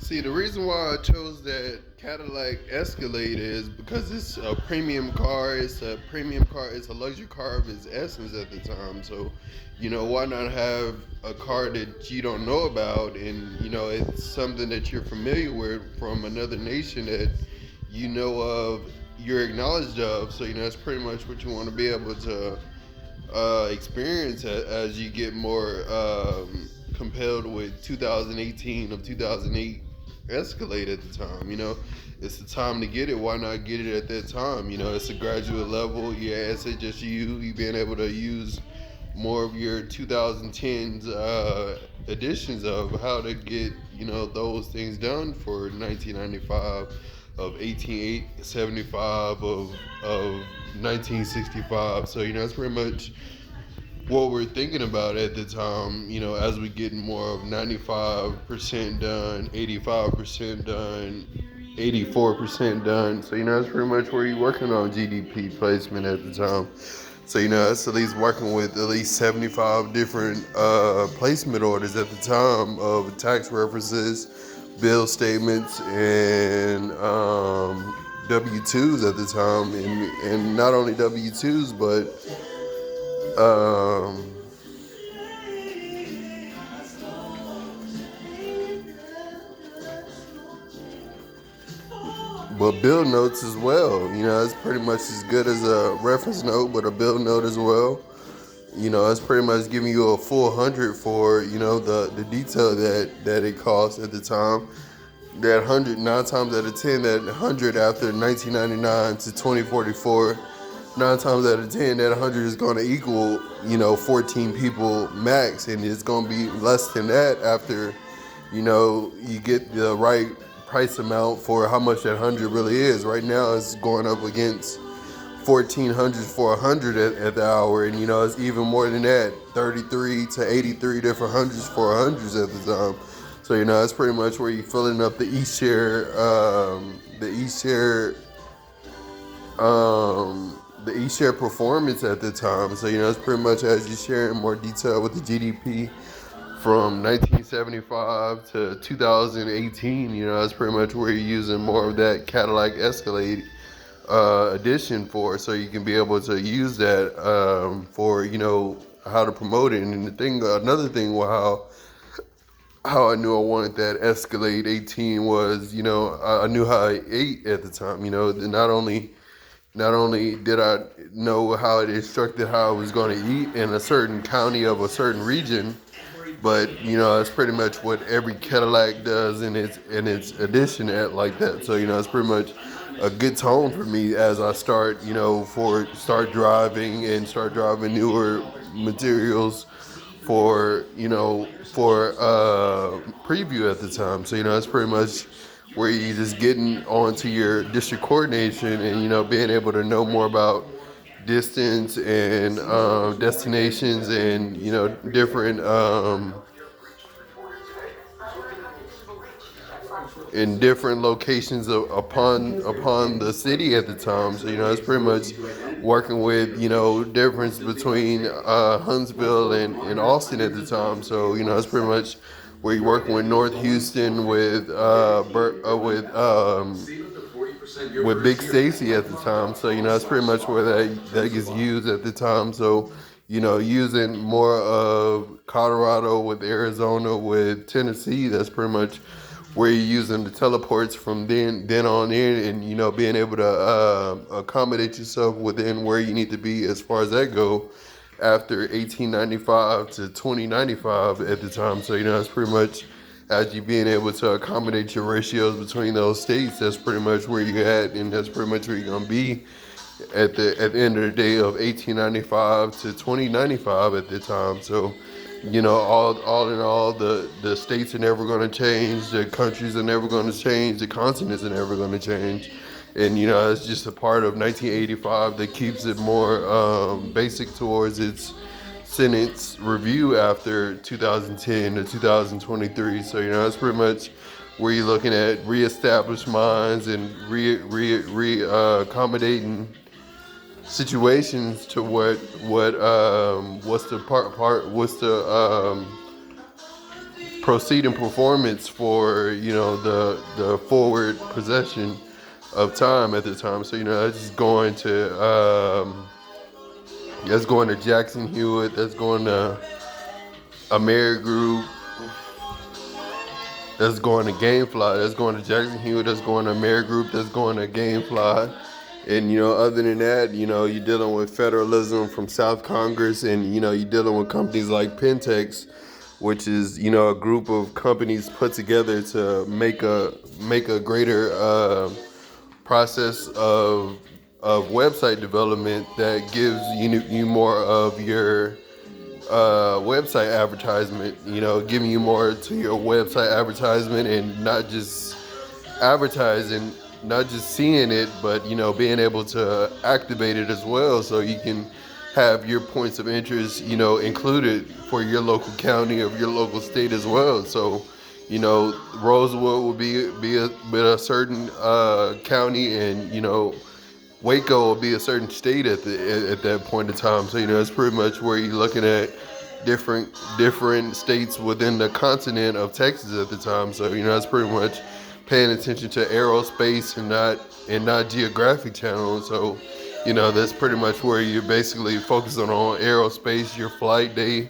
See, the reason why I chose that Cadillac Escalade is because it's a premium car. It's a premium car. It's a luxury car of its essence at the time. So, why not have a car that you don't know about, and it's something that you're familiar with from another nation that you know of, you're acknowledged of. So, that's pretty much what you want to be able to experience as you get more compelled with 2018 of 2008 Escalade at the time. It's the time to get it. Why not get it at that time? It's a graduate level. Yeah, it's just you being able to use more of your 2010s editions of how to get those things done for 1995 of 1875 of 1965. So it's pretty much what we're thinking about at the time, as we get more of 95% done, 85% done, 84% done. So, that's pretty much where you're working on GDP placement at the time. So, that's at least working with at least 75 different placement orders at the time of tax references, bill statements, and W-2s at the time. And not only W-2s, but um, but bill notes as well. It's pretty much as good as a reference note, but a bill note as well. It's pretty much giving you a full 100 for the detail that it costs at the time. That 100, 9 times out of 10, that 100 after 1999 to 2044, 9 times out of 10, that 100 is going to equal 14 people max, and it's going to be less than that after you get the right price amount for how much that 100 really is. Right now, it's going up against 1400 for 100 at the hour, and it's even more than that, 33 to 83 different hundreds for hundreds at the time. So that's pretty much where you're filling up the e-share performance at the time. So it's pretty much as you share in more detail with the GDP from 1975 to 2018. That's pretty much where you're using more of that Cadillac Escalade edition for, so you can be able to use that for how to promote it. And another thing, how I knew I wanted that Escalade 18 was, I knew how I ate at the time. Not only did I know how it instructed how I was going to eat in a certain county of a certain region, but it's pretty much what every Cadillac does in its edition at like that. So it's pretty much a good tone for me as I start driving newer materials for preview at the time. So it's pretty much where you just getting onto your district coordination and being able to know more about distance and destinations and different in different locations upon the city at the time. So it's pretty much working with difference between Huntsville and Austin at the time. So it's pretty much where you're working with North Houston with Big Stacy at the time. So that's pretty much where that gets used at the time. So using more of Colorado with Arizona with Tennessee, that's pretty much where you're using the teleports from then on in, and being able to accommodate yourself within where you need to be as far as that go after 1895 to 2095 at the time. So that's pretty much as you being able to accommodate your ratios between those states. That's pretty much where you're at, and that's pretty much where you're gonna be at the end of the day of 1895 to 2095 at the time. So all in all, the states are never going to change, the countries are never going to change, the continents are never going to change. And it's just a part of 1985 that keeps it more basic towards its sentence review after 2010 to 2023. So that's pretty much where you're looking at reestablished minds and accommodating situations to what's the proceeding performance for the forward possession of time at the time. So that's going to Jackson Hewitt, that's going to Amerigroup, that's going to GameFly, that's going to Jackson Hewitt, that's going to Amerigroup, that's going to GameFly. And other than that, you're dealing with federalism from South Congress, and you're dealing with companies like Pentex, which is a group of companies put together to make a greater process of website development that gives you more of your website advertisement, giving you more to your website advertisement, and not just advertising, not just seeing it, but being able to activate it as well, so you can have your points of interest included for your local county or your local state as well. So Rosewood will be a certain county, and Waco will be a certain state at that point in time. So it's pretty much where you're looking at different states within the continent of Texas at the time. So it's pretty much paying attention to aerospace and not geographic channels. So that's pretty much where you're basically focusing on aerospace, your flight day,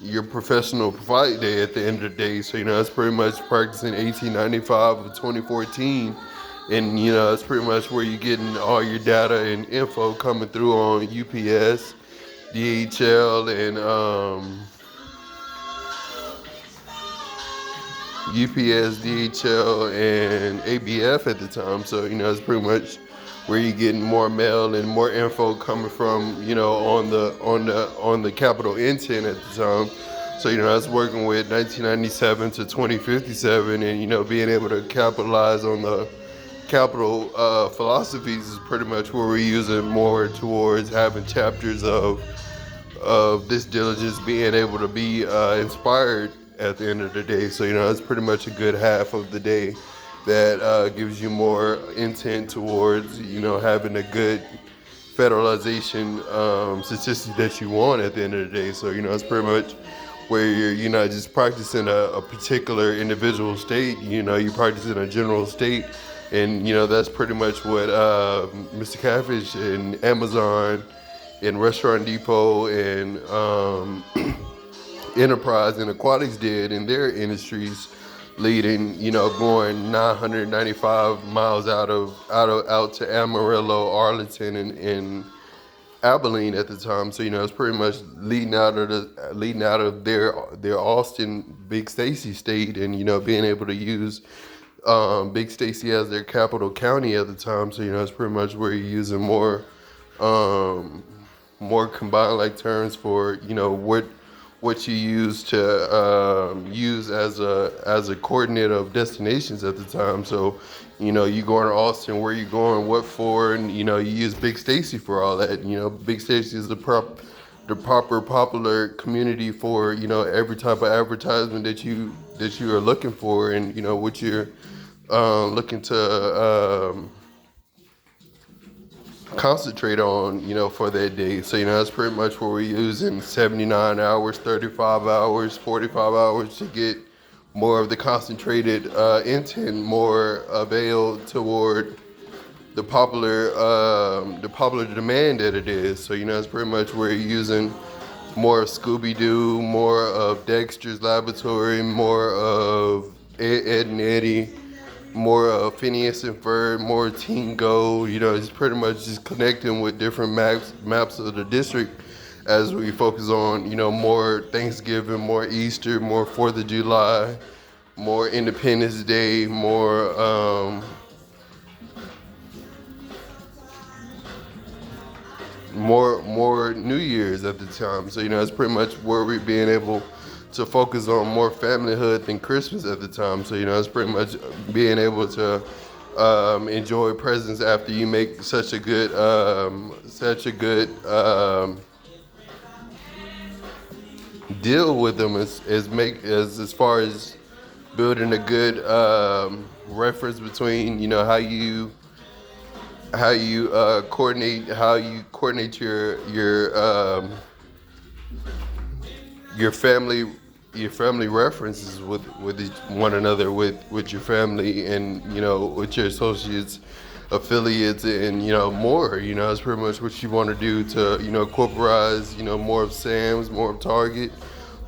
your professional flight day at the end of the day. So that's pretty much practicing 1895 of 2014. And it's pretty much where you're getting all your data and info coming through on UPS, DHL, and ABF at the time. So it's pretty much where you're getting more mail and more info coming from on the capital intent at the time. So I was working with 1997 to 2057, and being able to capitalize on the capital philosophies is pretty much where we're using more towards having chapters of this diligence being able to be inspired at the end of the day. So it's pretty much a good half of the day that gives you more intent towards having a good federalization statistic that you want at the end of the day. So it's pretty much where you're not just practicing a particular individual state, you're practicing a general state. And that's pretty much what Mr. Catfish and Amazon and Restaurant Depot and Enterprise and Aquatics did in their industries, leading going 995 miles out to Amarillo, Arlington, and Abilene at the time. So it's pretty much leading out of their Austin Big Stacy state, and being able to use Big Stacy as their capital county at the time. So it's pretty much where you're using more combined like terms for what you use to use as a coordinate of destinations at the time. So you going to Austin, where you going, what for, and you use Big Stacy for all that. Big Stacy is the proper popular community for every type of advertisement that you are looking for, and what you're looking to concentrate on for that day. So that's pretty much where we're using 79 hours, 35 hours, 45 hours to get more of the concentrated intent, more availed toward the popular demand that it is. So it's pretty much where you're using more of Scooby-Doo, more of Dexter's Laboratory, more of Ed and Eddie, more of Phineas and Ferb, more Teen Go. It's pretty much just connecting with different maps of the district as we focus on more Thanksgiving, more Easter, more 4th of July, more Independence Day, more New Year's at the time. So it's pretty much where we're being able to focus on more familyhood than Christmas at the time. So it's pretty much being able to enjoy presents after you make such a good deal with them, as far as building a good reference between how you coordinate your family your family references with one another, with your family, and with your associates, affiliates, and more. That's pretty much what you want to do to corporatize more of Sam's, more of Target,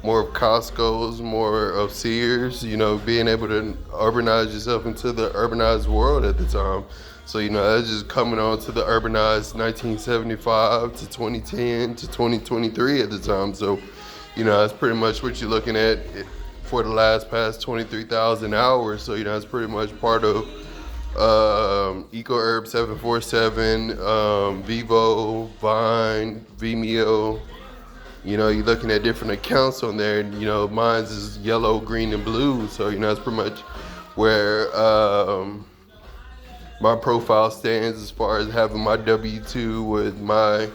more of Costco's, more of Sears. Being able to urbanize yourself into the urbanized world at the time. So that's just coming on to the urbanized 1975 to 2010 to 2023 at the time. So that's pretty much what you're looking at for the past 23,000 hours. So that's pretty much part of EcoHerb 747, Vivo, Vine, Vimeo. You're looking at different accounts on there, and mine's is yellow, green, and blue. So that's pretty much where my profile stands as far as having my W-2 with my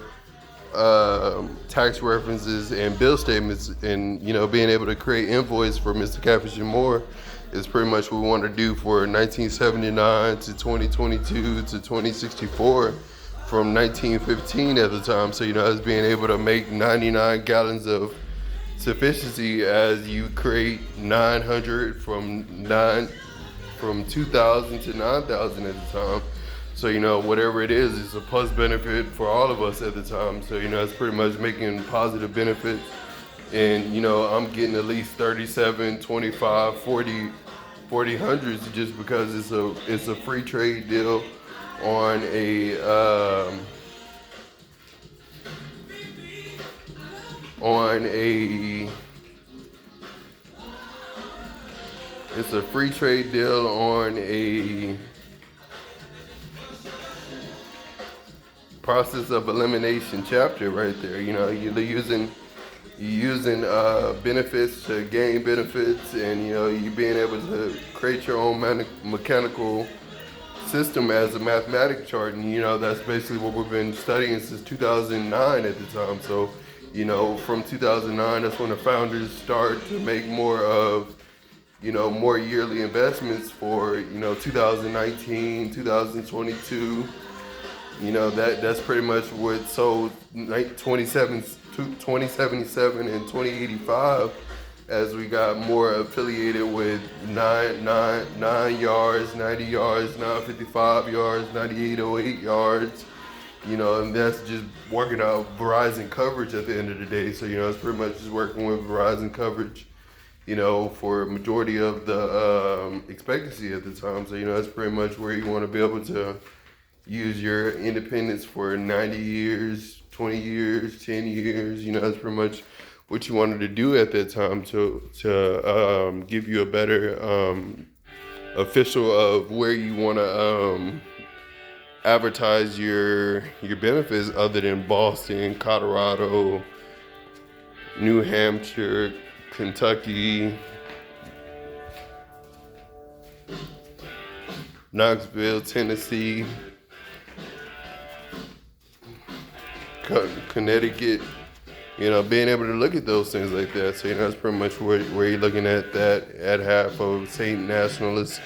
tax references and bill statements, and being able to create invoice for Mr. Catfish and More is pretty much what we want to do for 1979 to 2022 to 2064 from 1915 at the time. So as being able to make 99 gallons of sufficiency as you create 900 from 2000 to 9,000 at the time. So whatever it is, it's a plus benefit for all of us at the time. So it's pretty much making positive benefits. And I'm getting at least 37, 25, 40 hundreds just because it's a free trade deal on it's a free trade deal on a process of elimination chapter right there. You're using benefits to gain benefits, and you being able to create your own mechanical system as a mathematic chart, and that's basically what we've been studying since 2009 at the time. So from 2009, that's when the founders start to make more of more yearly investments for 2019, 2022. That's pretty much what sold 2077 and 2085, as we got more affiliated with 9 yards, 90 yards, 955 yards, 9808 yards. And that's just working out Verizon coverage at the end of the day. So it's pretty much just working with Verizon coverage for a majority of the expectancy at the time. So that's pretty much where you want to be able to use your independence for 90 years, 20 years, 10 years. That's pretty much what you wanted to do at that time to give you a better official of where you want to advertise your benefits, other than Boston, Colorado, New Hampshire, Kentucky, Knoxville, Tennessee, Connecticut. Being able to look at those things like that. So that's pretty much where you're looking at that at half of St. Nationalist